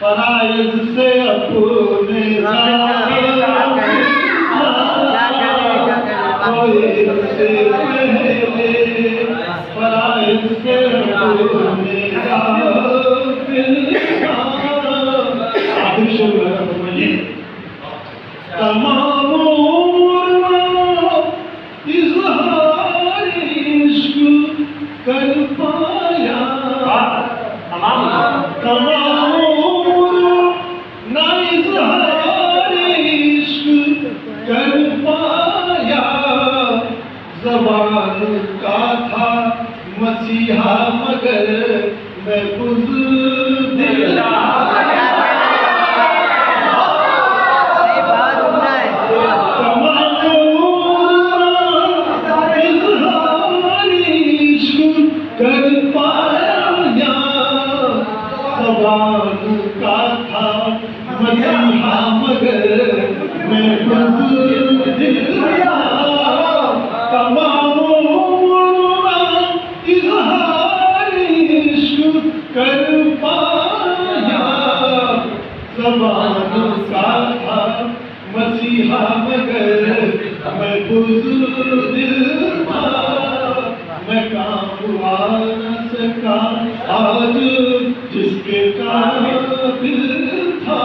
फराइज से अपने से पहले फराइज से अपने तमाम इज़हार इश्क कर पाया तमाम ना इज़हार इश्क कर पाया ज़बान का था मसीहा मगर मैं बुज़दिल कर पाया ज़बान का था मसीहा मगर मैं बुज़दिल तमाम इज़हार इश्क कर पाया ज़बान का था मसीहा मगर मैं बुज़दिल था मैं काम आ न सका आज जिसके काबिल था।